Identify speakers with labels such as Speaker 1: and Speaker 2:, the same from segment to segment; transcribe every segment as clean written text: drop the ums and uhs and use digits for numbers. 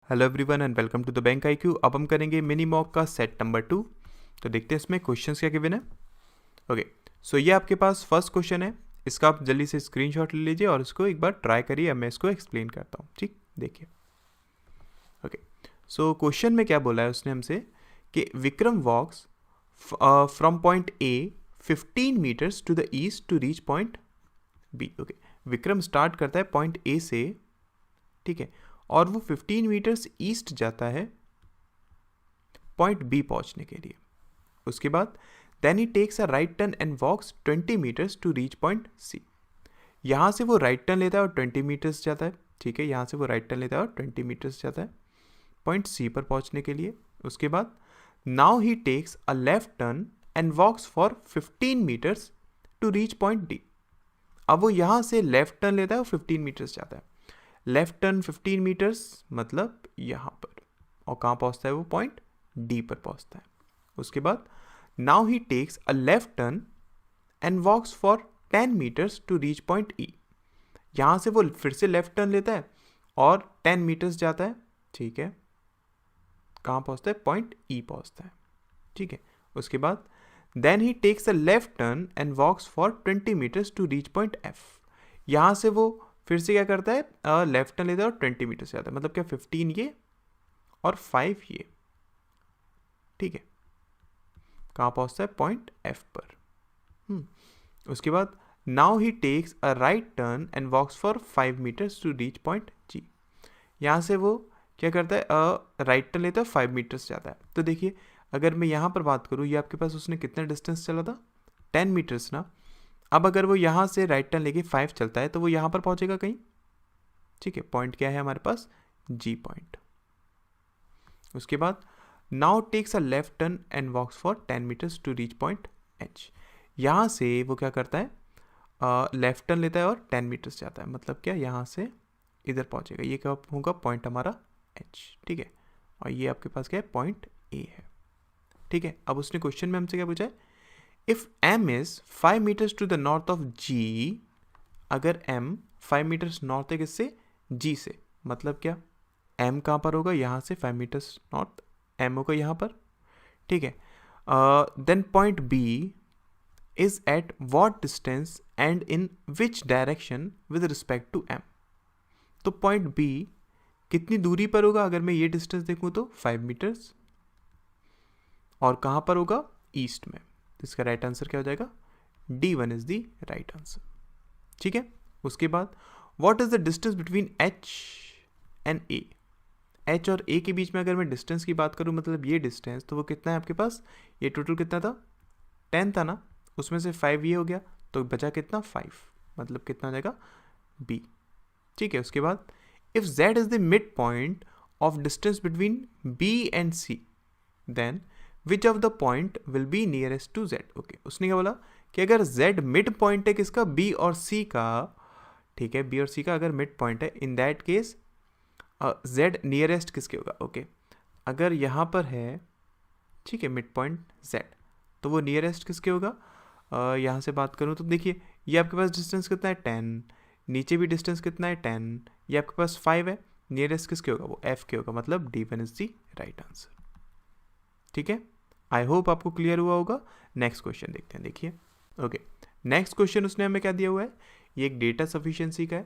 Speaker 1: Hello everyone and welcome to the bank IQ. अब हम करेंगे मिनी मॉक का सेट नंबर 2। तो देखते हैं इसमें क्वेश्चंस क्या गिवन है। ओके, सो ये आपके पास फर्स्ट क्वेश्चन है। इसका आप जल्दी से स्क्रीनशॉट ले लीजिए और इसको एक बार ट्राई करिए। अब मैं इसको एक्सप्लेन करता हूँ, ठीक, देखिए। ओके, सो क्वेश्चन में क्या बोला है उसने हमसे कि Vikram walks from point A 15 metres to the east to reach point B. Okay, Vikram start करता है पॉइंट ए से, ठीक है, और वो 15 मीटर्स ईस्ट जाता है पॉइंट बी पहुंचने के लिए। उसके बाद then he takes a right turn and walks 20 metres to reach point C. यहाँ से वो राइट टर्न लेता है और 20 मीटर्स जाता है, ठीक है, यहाँ से वो राइट टर्न लेता है और 20 मीटर्स जाता है पॉइंट सी पर पहुंचने के लिए। उसके बाद now he takes a left turn and walks for 15 metres to reach point D. अब वो यहाँ से लेफ्ट टर्न लेता है और 15 मीटर्स जाता है। लेफ्ट टर्न 15 मीटर्स मतलब यहाँ पर, और कहाँ पहुँचता है वो, पॉइंट डी पर पहुँचता है। उसके बाद now he takes a left turn and walks for 10 metres to reach point E. यहाँ से वो फिर से लेफ्ट टर्न लेता है और 10 मीटर्स जाता है, ठीक है, कहाँ पहुँचता है, पॉइंट ई पहुँचता है, ठीक है। उसके बाद then he takes a left turn and walks for 20 metres to reach point F. यहाँ से वो फिर से क्या करता है, लेफ्ट टर्न लेता है और 20 मीटर से आता है, मतलब क्या 15 ये और 5 ये, ठीक है, कहाँ पहुँचता है, पॉइंट एफ पर। उसके बाद now he takes a right turn and walks for 5 metres to reach point G. यहाँ से वो क्या करता है, राइट टर्न लेता है, 5 मीटर्स जाता है। तो देखिए, अगर मैं यहाँ पर बात करूँ, ये आपके पास उसने कितना डिस्टेंस चला था, 10 मीटर्स ना। अब अगर वो यहाँ से राइट टर्न लेके 5 चलता है तो वो यहाँ पर पहुँचेगा कहीं, ठीक है, पॉइंट क्या है हमारे पास, जी पॉइंट। उसके बाद now takes a left turn and walks for 10 metres to reach point H. यहाँ से वो क्या करता है, लेफ्ट टर्न लेता है और 10 मीटर्स जाता है, मतलब क्या यहाँ से इधर पहुँचेगा। ये क्या होगा, पॉइंट हमारा एच, ठीक है, और ये आपके पास क्या है, पॉइंट ए है, ठीक है। अब उसने क्वेश्चन में हमसे क्या पूछा है, if M is 5 metres to the north of G. अगर एम 5 मीटर्स नॉर्थ है किससे, जी से, मतलब क्या, एम कहाँ पर होगा, यहाँ से 5 मीटर्स नॉर्थ एम होगा यहाँ पर, ठीक है। Then point B is at what distance and in which direction with respect to M. तो पॉइंट बी कितनी दूरी पर होगा, अगर मैं ये डिस्टेंस देखूँ तो 5 मीटर्स, और कहाँ पर होगा, ईस्ट में। तो इसका राइट आंसर क्या हो जाएगा, D1 is the right answer, ठीक है। उसके बाद what is the distance between H and A। H और A के बीच में अगर मैं डिस्टेंस की बात करूँ, मतलब ये डिस्टेंस, तो वो कितना है आपके पास, ये टोटल कितना था, 10 था ना, उसमें से 5 ये हो गया, तो बचा कितना, 5, मतलब कितना हो जाएगा, B, ठीक है। उसके बाद if Z is the mid point of distance between B and C, then which of the point will be nearest to Z। Okay, उसने क्या बोला कि अगर Z मिड पॉइंट है किसका, B और C का, ठीक है, B और C का अगर मिड पॉइंट है, in that case Z nearest किसके होगा। ओके, अगर यहाँ पर है, ठीक है, मिड पॉइंट Z, तो वो नियरेस्ट किसके होगा, यहाँ से बात करूँ तो देखिए, ये आपके पास डिस्टेंस कितना है, 10, नीचे भी डिस्टेंस कितना है, 10, ये आपके पास 5 है, नियरेस्ट किसके होगा, वो F के होगा, मतलब D1 is the right answer, ठीक है। आई होप आपको क्लियर हुआ होगा। नेक्स्ट क्वेश्चन देखते हैं, देखिए। ओके, नेक्स्ट क्वेश्चन उसने हमें क्या दिया हुआ है, ये एक डेटा सफिशिएंसी का है।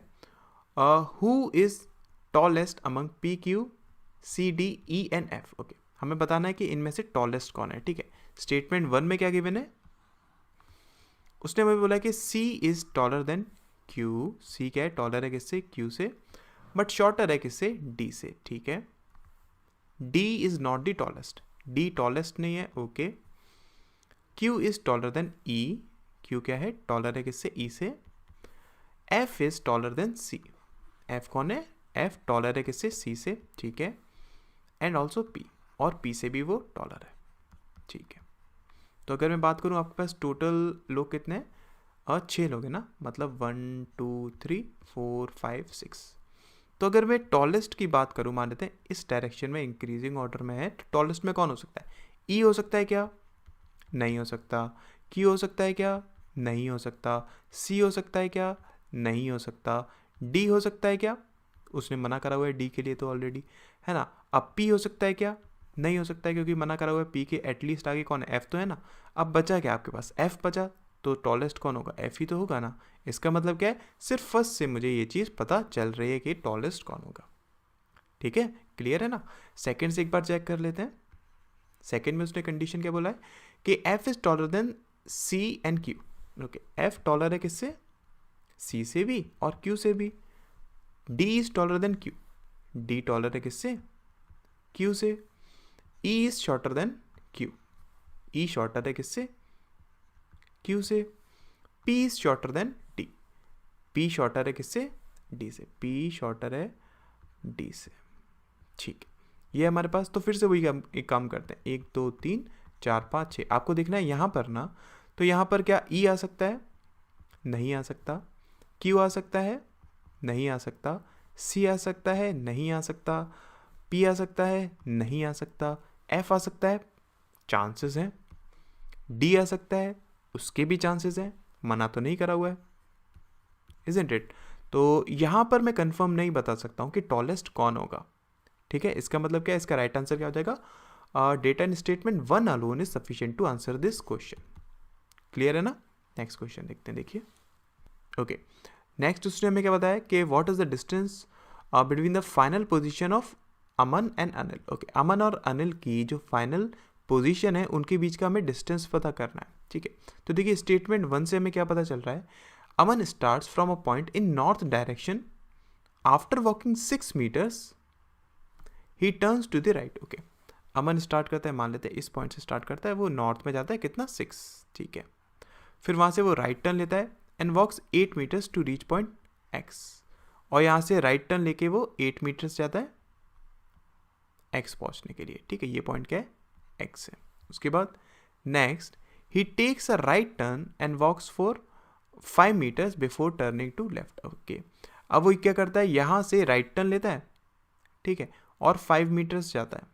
Speaker 1: Who is tallest among P Q C D E and F. Okay, हमें बताना है कि इनमें से टॉलेस्ट कौन है, ठीक है। स्टेटमेंट 1 में क्या गिवन है, उसने हमें बोला कि सी इज टॉलर देन क्यू। सी क्या है, टॉलर है किससे, क्यू से, बट शॉर्टर है किससे, डी से, ठीक है। D is not the tallest, D tallest नहीं है, okay. Q is taller than E, Q क्या है, टॉलर है किससे, ई से। F is taller than C, F कौन है, एफ टॉलर है किससे, सी से, ठीक है। एंड ऑल्सो पी, और पी से भी वो टॉलर है, ठीक है। तो अगर मैं बात करूँ, आपके पास टोटल लोग कितने हैं, 6 लोग हैं ना, मतलब 1 2 3 4 5 6। तो अगर मैं टॉलेस्ट की बात करूँ, मान लेते हैं इस डायरेक्शन में इंक्रीजिंग ऑर्डर में है, तो टॉलेस्ट में कौन हो सकता है, ई हो सकता है क्या, नहीं हो सकता। क्यू हो सकता है क्या, नहीं हो सकता। सी हो सकता है क्या, नहीं हो सकता। डी हो सकता है क्या, उसने मना करा हुआ है डी के लिए तो ऑलरेडी। है ना। अब पी हो सकता है क्या, नहीं हो सकता है क्योंकि मना करा हुआ है। पी के एटलीस्ट आगे कौन है, एफ तो है ना। अब बचा क्या आपके पास, एफ बचा, तो टॉलेस्ट कौन होगा, एफ ही तो होगा ना। इसका मतलब क्या है, सिर्फ फर्स्ट से मुझे ये चीज़ पता चल रही है कि टॉलेस्ट कौन होगा। ठीक है, क्लियर है ना। सेकंड से एक बार चेक कर लेते हैं। सेकंड में उसने कंडीशन क्या बोला है कि F is taller than C and Q. Okay, F taller है किससे, सी से भी और क्यू से भी। D is taller than Q, D taller है किससे, क्यू से। E is shorter than Q, E shorter है किससे, क्यू से। P is shorter than D, P shorter है किससे, डी से, पी शॉर्टर है डी से। ठीक है, ये हमारे पास, तो फिर से वही एक काम करते हैं, 1 2 3 4 5 6। आपको देखना है यहाँ पर ना, तो यहाँ पर क्या ई आ सकता है, नहीं आ सकता। क्यू आ सकता है, नहीं आ सकता। सी आ सकता है, नहीं आ सकता। पी आ सकता है, नहीं आ सकता। एफ आ सकता है, चांसेस हैं। डी आ सकता है, उसके भी चांसेस हैं, मना तो नहीं करा हुआ है, इजंट इट। तो यहाँ पर मैं कंफर्म नहीं बता सकता हूँ कि टॉलेस्ट कौन होगा। ठीक है, इसका मतलब क्या है, इसका राइट आंसर क्या हो जाएगा, data in statement 1 alone is sufficient to answer this question. Clear है ना। नेक्स्ट क्वेश्चन देखते हैं, देखिए। ओके, नेक्स्ट उसने हमें क्या बताया कि what is the distance between the final position of Aman and Anil. Okay, Aman और अनिल की जो फाइनल पोजीशन है उनके बीच का हमें डिस्टेंस पता करना है। ठीक है, तो देखिए स्टेटमेंट 1 से हमें क्या पता चल रहा है, Aman starts from a point in north direction, after walking 6 metres he turns to the right. Okay, Aman start करता है, मान लेते हैं इस पॉइंट से स्टार्ट करता है, वो नॉर्थ में जाता है कितना, 6। ठीक है, फिर वहाँ से वो राइट टर्न लेता है and walks 8 metres to reach point X, और यहाँ से राइट टर्न लेके वो 8 मीटर्स जाता है एक्स पहुँचने के लिए। ठीक है, ये पॉइंट क्या है, एक्स है। उसके बाद next he takes a right turn and walks for 5 metres before turning to left. Okay, अब वो क्या करता है, यहाँ से राइट टर्न लेता है, ठीक है, और 5 मीटर्स जाता है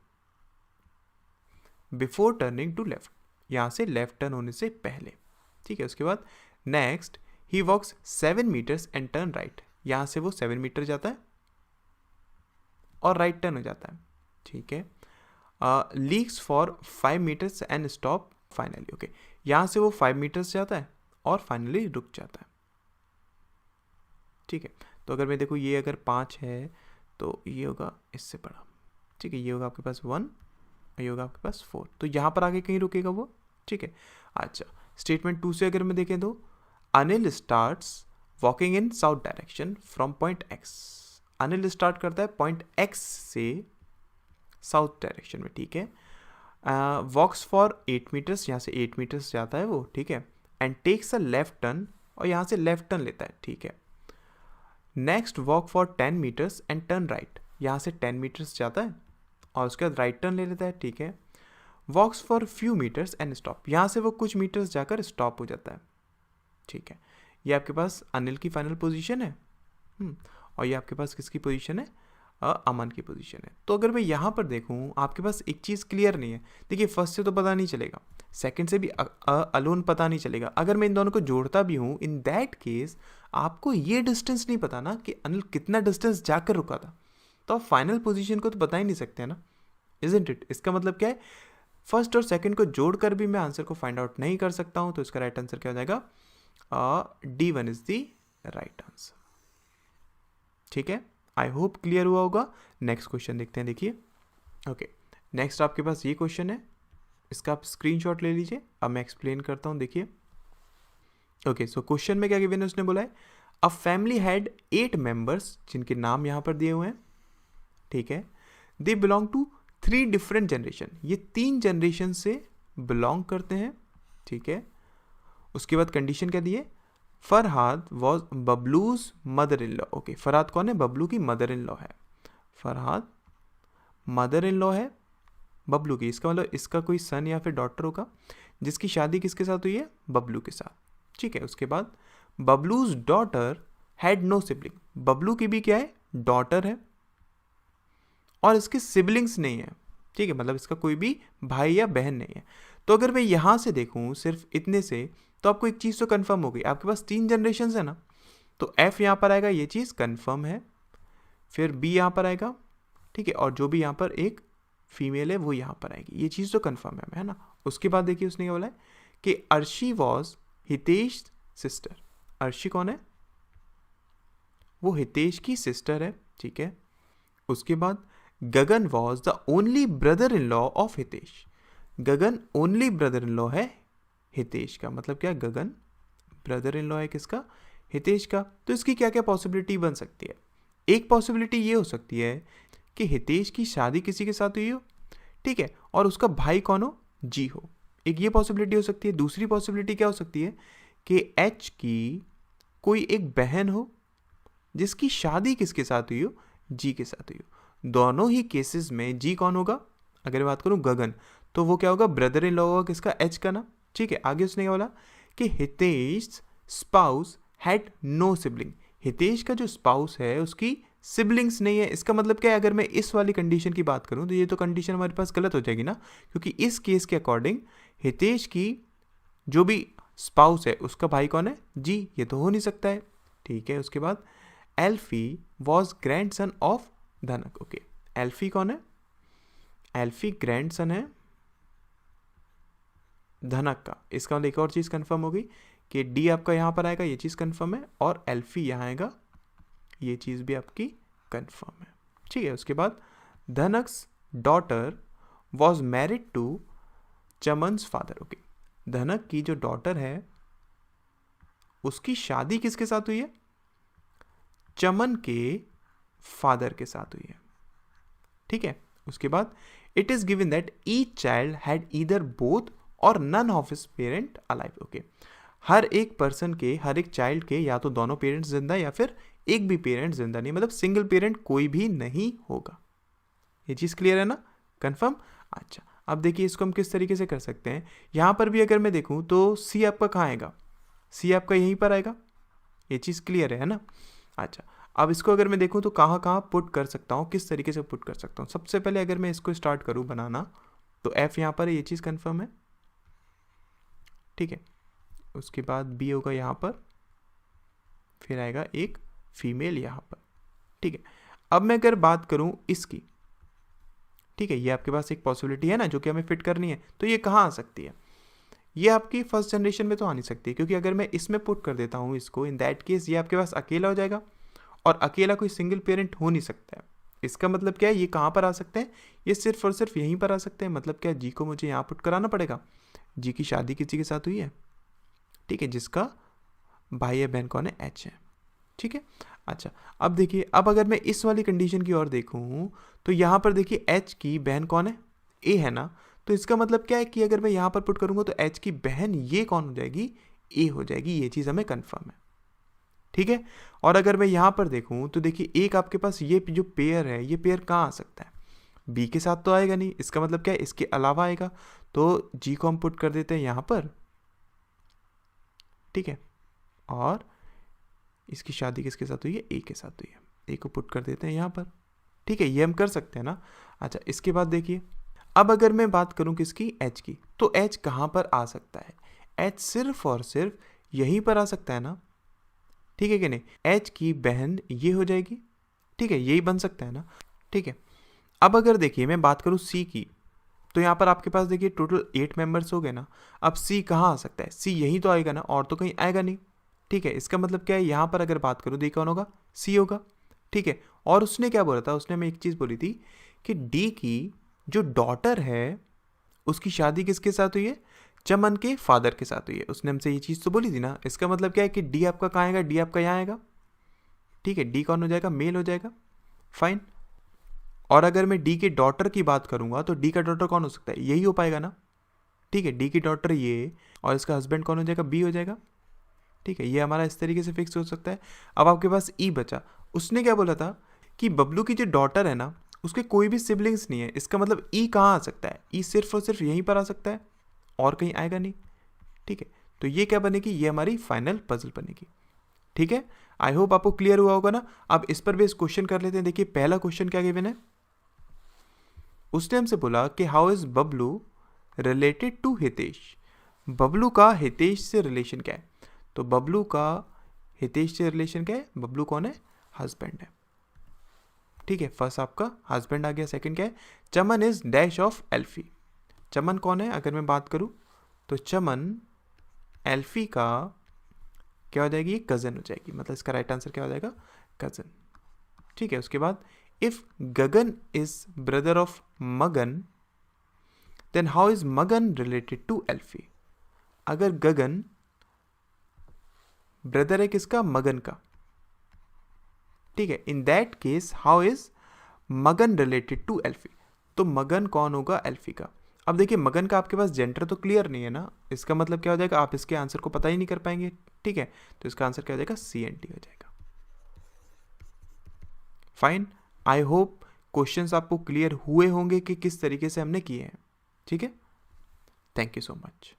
Speaker 1: बिफोर टर्निंग टू लेफ्ट, यहाँ से लेफ्ट टर्न होने से पहले। ठीक है, उसके बाद next he walks 7 metres and turn right, यहाँ से वो 7 मीटर जाता है और राइट टर्न हो जाता है। ठीक है, leaks for 5 metres and stop finally. Okay, यहाँ से वो 5 मीटर्स जाता है और फाइनली रुक जाता है। ठीक है, तो अगर मैं देखूँ ये अगर 5 है तो ये होगा इससे बड़ा। ठीक है, ये होगा आपके पास 1, ये होगा आपके पास 4, तो यहाँ पर आगे कहीं रुकेगा वो। ठीक है, अच्छा स्टेटमेंट 2 से अगर मैं देखें तो Anil starts walking in south direction from point x. Anil start करता है पॉइंट एक्स से साउथ डायरेक्शन में। ठीक है, वॉक्स फॉर 8 मीटर्स, यहाँ से 8 मीटर्स जाता है वो। ठीक है, and takes a left turn, और यहाँ से लेफ्ट टर्न लेता है। ठीक है, next walk for 10 metres and turn right, यहाँ से 10 मीटर्स जाता है और उसके बाद राइट टर्न ले लेता है। ठीक है, walks for few metres and stop, यहाँ से वो कुछ मीटर्स जाकर स्टॉप हो जाता है। ठीक है, ये आपके पास अनिल की फाइनल पोजीशन है, और ये आपके पास किसकी पोजीशन है, अमन की पोजीशन है। तो अगर मैं यहाँ पर देखूँ, आपके पास एक चीज़ क्लियर नहीं है। देखिए फर्स्ट से तो पता नहीं चलेगा, सेकंड से भी अलोन पता नहीं चलेगा। अगर मैं इन दोनों को जोड़ता भी हूँ, इन दैट केस आपको ये डिस्टेंस नहीं पता ना कि अनिल कितना डिस्टेंस जाकर रुका था, तो आप फाइनल पोजीशन को तो बता ही नहीं सकते ना, इजंट इट। इसका मतलब क्या है, फर्स्ट और सेकंड को जोड़कर भी मैं आंसर को फाइंड आउट नहीं कर सकता हूँ, तो इसका राइट आंसर क्या हो जाएगा, D1 is the right answer. ठीक है, आई होप क्लियर हुआ होगा। नेक्स्ट क्वेश्चन देखते हैं, देखिए। ओके, नेक्स्ट आपके पास ये क्वेश्चन है, इसका आप स्क्रीनशॉट ले लीजिए। अब मैं एक्सप्लेन करता हूँ, देखिए। ओके, सो क्वेश्चन में क्या गिवन है, उसने बोला है अ फैमिली हैड 8 मेंबर्स, जिनके नाम यहाँ पर दिए हुए हैं। ठीक है, they belong to 3 different generation, ये 3 जनरेशन से बिलोंग करते हैं। ठीक है, उसके बाद कंडीशन क्या दी है, Farhad was Bablu's mother in law. Okay, Farhad कौन है, बबलू की मदर इन लॉ है। फरहाद मदर इन लॉ है बबलू की, इसका मतलब इसका कोई सन या फिर डॉटर होगा, जिसकी शादी किसके साथ हुई है, बबलू के साथ। ठीक है, उसके बाद Bablu's daughter had no sibling, Bablu की भी क्या है, डॉटर है और इसके सिबलिंग्स नहीं है। ठीक है, मतलब इसका कोई भी भाई या बहन नहीं है। तो अगर मैं यहाँ से देखूँ सिर्फ इतने से, तो आपको एक चीज़ तो कंफर्म हो गई, आपके पास 3 जनरेशन है ना, तो F यहाँ पर आएगा, ये चीज़ कंफर्म है। फिर B यहाँ पर आएगा, ठीक है, और जो भी यहाँ पर एक फीमेल है वो यहाँ पर आएगी, ये चीज़ तो कन्फर्म है ना। उसके बाद देखिए उसने क्या बोला है कि अर्शी वॉज हितेश सिस्टर। अर्शी कौन है? वो हितेश की सिस्टर है, ठीक है। उसके बाद Gagan was the only brother in law of Hitesh. Gagan only brother in law है हितेश का, मतलब क्या, गगन ब्रदर इन लॉ है किसका? हितेश का। तो इसकी क्या क्या पॉसिबिलिटी बन सकती है? एक पॉसिबिलिटी ये हो सकती है कि हितेश की शादी किसी के साथ हुई हो, ठीक है, और उसका भाई कौन हो? जी हो। एक ये पॉसिबिलिटी हो सकती है। दूसरी पॉसिबिलिटी क्या हो सकती है कि एच की कोई एक बहन हो जिसकी शादी किसके साथ हुई हो? जी के साथ हुई हो। दोनों ही केसेस में जी कौन होगा? अगर बात करूं गगन, तो वो क्या होगा? ब्रदर इन लॉ होगा किसका? एच का ना, ठीक है। आगे उसने क्या बोला कि Hitesh spouse had no sibling. Hitesh का जो स्पाउस है उसकी सिबलिंग्स नहीं है। इसका मतलब क्या है? अगर मैं इस वाली कंडीशन की बात करूं तो ये तो कंडीशन हमारे पास गलत हो जाएगी ना, क्योंकि इस केस के अकॉर्डिंग हितेश की जो भी स्पाउस है उसका भाई कौन है? जी। ये तो हो नहीं सकता है, ठीक है। उसके बाद एल्फी वॉज ग्रैंड सन ऑफ धनक। ओके, एल्फी कौन है? एल्फी ग्रैंड सन है धनक का। इसका मतलब एक और चीज़ कंफर्म होगी कि डी आपका यहाँ पर आएगा, ये चीज़ कंफर्म है, और एल्फी यहाँ आएगा, ये चीज़ भी आपकी कंफर्म है, ठीक है। उसके बाद Dhanak's daughter was married to Chaman's father. Okay, Dhanak की जो डॉटर है उसकी शादी किसके साथ हुई है? चमन के फादर के साथ हुई है, ठीक है। उसके बाद it is given that each child had either both और none of his parent alive. Okay, हर एक पर्सन के, हर एक चाइल्ड के या तो दोनों पेरेंट्स जिंदा या फिर एक भी पेरेंट जिंदा नहीं, मतलब सिंगल पेरेंट कोई भी नहीं होगा। ये चीज़ क्लियर है ना? कंफर्म। अच्छा, अब देखिए इसको हम किस तरीके से कर सकते हैं। यहाँ पर भी अगर मैं देखूँ तो सी आपका कहाँ आएगा? सी आपका यहीं पर आएगा, ये चीज़ क्लियर है ना? अच्छा, अब इसको अगर मैं देखूँ तो कहाँ कहाँ पुट कर सकता हूँ, किस तरीके से पुट कर सकता हूँ। सबसे पहले अगर मैं इसको स्टार्ट करूँ बनाना, तो एफ यहाँ पर है, ये चीज़ कंफर्म है, ठीक है। उसके बाद बी होगा यहाँ पर, फिर आएगा एक फीमेल यहाँ पर, ठीक है। अब मैं अगर बात करूँ इसकी, ठीक है, ये आपके पास एक पॉसिबिलिटी है ना जो कि हमें फिट करनी है, तो ये कहाँ आ सकती है? ये आपकी फर्स्ट जनरेशन में तो आ नहीं सकती, क्योंकि अगर मैं इसमें पुट कर देता हूँ इसको, इन दैट केस ये आपके पास अकेला हो जाएगा, और अकेला कोई सिंगल पेरेंट हो नहीं सकता है। इसका मतलब क्या है? ये कहाँ पर आ सकते हैं? ये सिर्फ और सिर्फ यहीं पर आ सकते हैं। मतलब क्या, जी को मुझे यहाँ पुट कराना पड़ेगा। जी की शादी किसी के साथ हुई है, ठीक है, जिसका भाई या बहन कौन है? एच है, ठीक है। अच्छा, अब देखिए, अब अगर मैं इस वाली कंडीशन की ओर देखूँ तो यहाँ पर देखिए एच की बहन कौन है? ए है ना। तो इसका मतलब क्या है कि अगर मैं यहाँ पर पुट करूँगा तो एच की बहन ये कौन हो जाएगी? ए हो जाएगी। ये चीज़ हमें कंफर्म है, ठीक है। और अगर मैं यहाँ पर देखूँ तो देखिए एक आपके पास ये जो पेयर है, ये पेयर कहाँ आ सकता है? बी के साथ तो आएगा नहीं। इसका मतलब क्या है? इसके अलावा आएगा। तो जी को हम पुट कर देते हैं यहाँ पर, ठीक है, और इसकी शादी किसके साथ हुई है? ए के साथ हुई है, ए को पुट कर देते हैं यहाँ पर, ठीक है। ये हम कर सकते हैं ना। अच्छा, इसके बाद देखिए, अब अगर मैं बात करूँ किसकी? एच की, तो एच कहाँ पर आ सकता है? एच सिर्फ और सिर्फ यहीं पर आ सकता है ना, ठीक है कि नहीं? एच की बहन ये हो जाएगी, ठीक है, यही बन सकता है ना, ठीक है। अब अगर देखिए मैं बात करूँ सी की, तो यहाँ पर आपके पास देखिए टोटल 8 मेंबर्स हो गए ना। अब सी कहाँ आ सकता है? सी यहीं तो आएगा ना, और तो कहीं आएगा नहीं, ठीक है। इसका मतलब क्या है? यहाँ पर अगर बात करूँ, डी कौन होगा? सी होगा, ठीक है। और उसने क्या बोला था? उसने हमें एक चीज़ बोली थी कि डी की जो डॉटर है उसकी शादी किसके साथ हुई है? चमन के फादर के साथ हुई है। उसने हमसे ये चीज़ तो बोली थी ना। इसका मतलब क्या है कि डी आपका कहाँ आएगा? डी आपका यहाँ आएगा, ठीक है। डी कौन हो जाएगा? मेल हो जाएगा, फाइन। और अगर मैं डी के डॉटर की बात करूंगा तो डी का डॉटर कौन हो सकता है? यही हो पाएगा ना, ठीक है। डी की डॉटर ये, और इसका हस्बैंड कौन हो जाएगा? बी हो जाएगा, ठीक है। ये हमारा इस तरीके से फिक्स हो सकता है। अब आपके पास ई बचा। उसने क्या बोला था कि बबलू की जो डॉटर है ना उसके कोई भी सिबलिंग्स नहीं है। इसका मतलब ई कहाँ आ सकता है? ई सिर्फ और सिर्फ यहीं पर आ सकता है, और कहीं आएगा नहीं, ठीक है। तो ये क्या बनेगी? ये हमारी फाइनल पजल बनेगी, ठीक है। आई होप आपको क्लियर हुआ होगा ना। अब इस पर भी इस क्वेश्चन कर लेते हैं। देखिए पहला क्वेश्चन क्या गिवन है? उसने हमसे बोला कि how is Bablu related to Hitesh. Bablu का हितेश से रिलेशन क्या है? तो बबलू का हितेश से रिलेशन क्या है? बबलू कौन है? हस्बैंड है, ठीक है, फर्स्ट आपका हस्बैंड आ गया, सेकंड क्या है, चमन इज डैश ऑफ एल्फी। चमन कौन है अगर मैं बात करूं तो चमन एल्फी का क्या हो जाएगी, कजन हो जाएगी, मतलब इसका राइट आंसर क्या हो जाएगा, कजन। ठीक है, उसके बाद if Gagan is brother of मगन देन हाउ इज मगन रिलेटेड टू एल्फी। अगर गगन ब्रदर है किसका, मगन का, ठीक है, in that case how is मगन रिलेटेड टू एल्फी। तो मगन कौन होगा, एल्फी का। अब देखिए मगन का आपके पास जेंडर तो क्लियर नहीं है ना, इसका मतलब क्या हो जाएगा, आप इसके आंसर को पता ही नहीं कर पाएंगे। ठीक है, तो इसका आंसर क्या हो जाएगा, CNT हो जाएगा। फाइन, आई होप क्वेश्चंस आपको क्लियर हुए होंगे कि किस तरीके से हमने किए हैं। ठीक है, थैंक यू सो मच।